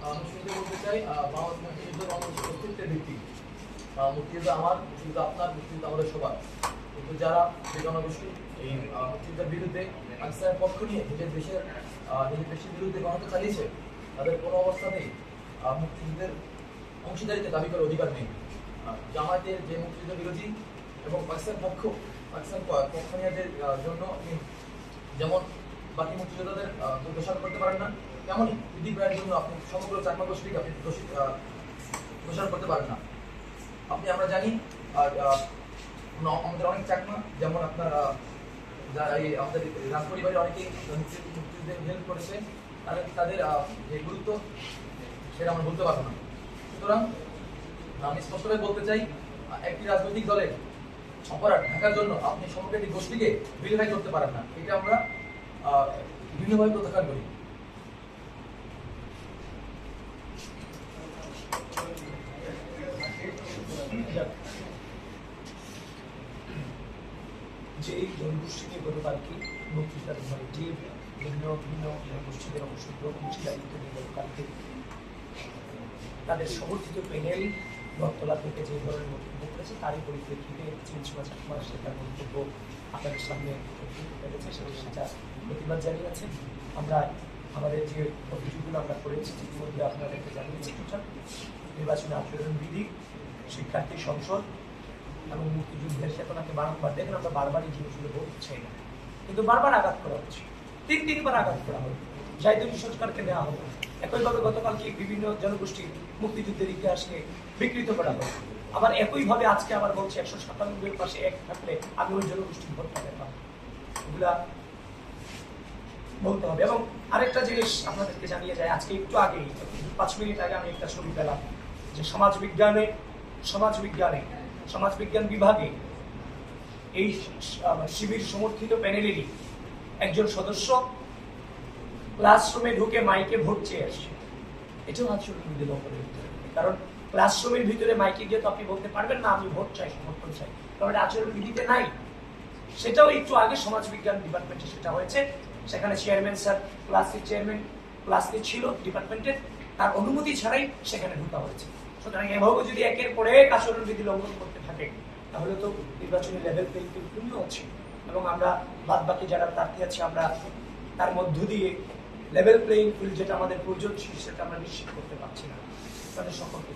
শুরুতে বলতে চাই মুক্তিযুদ্ধ বাংলাদেশের অস্তিত্বের ভিত্তি। মুক্তিযুদ্ধ আমার, মুক্তিযুদ্ধ আপনার, মুক্তিযুদ্ধ আমাদের সবার। কিন্তু যারা জনগোষ্ঠী এই মুক্তিযুদ্ধের বিরুদ্ধে পাকিস্তানের পক্ষ নিয়ে নিজের দেশের বিরুদ্ধে গণহত্যা চালিয়েছে, তাদের কোনো অবস্থাতেই মুক্তিযুদ্ধের অংশীদারিত্বের দাবি করার অধিকার নেই। জামায়াতের যে মুক্তিযুদ্ধ বিরোধী এবং পাকিস্তান পক্ষনীয়দের জন্য যেমন বাকি মুক্তিযোদ্ধাদের দোষারোপ করতে পারেন না, তেমনই পিডিপি রায়ের জন্য আপনি সমগ্র চাকমা গোষ্ঠীকে আপনি দোষারোপ করতে পারেন না। আমরা জানি আমাদের অনেক চাকমা, যেমন আপনার আমাদের রাজ পরিবারের অনেকেই মুক্তিযুদ্ধে হেল্প করেছে, তাদের যে গুরুত্ব সেটা আমরা বলতে পারবো না। সুতরাং আমি স্পষ্টভাবে বলতে চাই, একটি রাজনৈতিক দলের অপরাধ ঢাকার জন্য আপনি সমগ্র একটি গোষ্ঠীকে ভিলিফাই করতে পারেন না। এটা আমরা ভিন্নভাবে প্রত্যাখ্যান করি। যে জনগোষ্ঠীকে গতকালকে মুক্তিযোদ্ধা ভিন্ন ভিন্ন জনগোষ্ঠীদের গতকালকে তাদের সমর্থিত প্যানেল বটতলা থেকে যে ধরনের বক্তব্য করেছে তারই পরিপ্রেক্ষিতে চাকমা সেটার বক্তব্য আপনাদের সামনে পেরেছে, সেটা প্রতিবাদ জানিয়েছেন। আমরা আমাদের যে অভিযোগগুলো আমরা করেছি ইতিমধ্যে আপনাদেরকে জানিয়েছি, নির্বাচনী আচরণবিধি, শিক্ষার্থী সংসদ এবং মুক্তিযুদ্ধের চেতনাকে বারংবার দেখেন। আমরা বারবারই জিনিসগুলো বলতে চাই না, কিন্তু বারবার আঘাত করা হচ্ছে, তিনবার আঘাত করা হলো, জাহিদুল সরকারকে নেওয়া হলো। একইভাবে গতকালকে বিভিন্ন জনগোষ্ঠীর মুক্তিযুদ্ধের ইতিহাসকে বিকৃত করা হলো। আবার একইভাবে আজকে আবার বলছে 197 পাশে এক থাকলে আমি ওই জনগোষ্ঠীর ভোটটা পেতাম। এগুলা বলতে হবে। এবং আরেকটা জিনিস আপনাদেরকে জানিয়ে যায়, আজকে একটু আগেই 5 মিনিট আগে আমি একটা ছবি পেলাম যে সমাজবিজ্ঞান বিভাগে এই শিবির সমর্থিত প্যানেলেরই একজন সদস্য ক্লাসরুমে ঢুকে মাইকে ভোট চেয়ে আসছে। এটাও আচরণবিধি লঙ্ঘনের ভিতরে, কারণ ক্লাসরুমের ভিতরে মাইকে গিয়ে তো আপনি বলতে পারবেন না আমি ভোট চাই, সমর্থন চাই, কারণ এটা আচরণবিধিতে নাই। সেটাও একটু আগে সমাজবিজ্ঞান ডিপার্টমেন্টে সেটা হয়েছে। সেখানে চেয়ারম্যান স্যার ক্লাসে ছিল ডিপার্টমেন্টের, তার অনুমতি ছাড়াই সেখানে ঢোকা হয়েছে। সুতরাং এভাবে যদি একের পর এক আচরণবিধি লঙ্ঘন করতে থাকে তাহলে তো নির্বাচনী লেভেল প্লেইং ফিল্ড পূর্ণ হচ্ছে, এবং আমরা বাদ বাকি যারা প্রার্থী আছে আমরা তার মধ্য দিয়ে লেভেল প্লেইং ফিল্ড যেটা আমাদের প্রয়োজন ছিল সেটা আমরা নিশ্চিত করতে পারছি না। তাদের সকলকে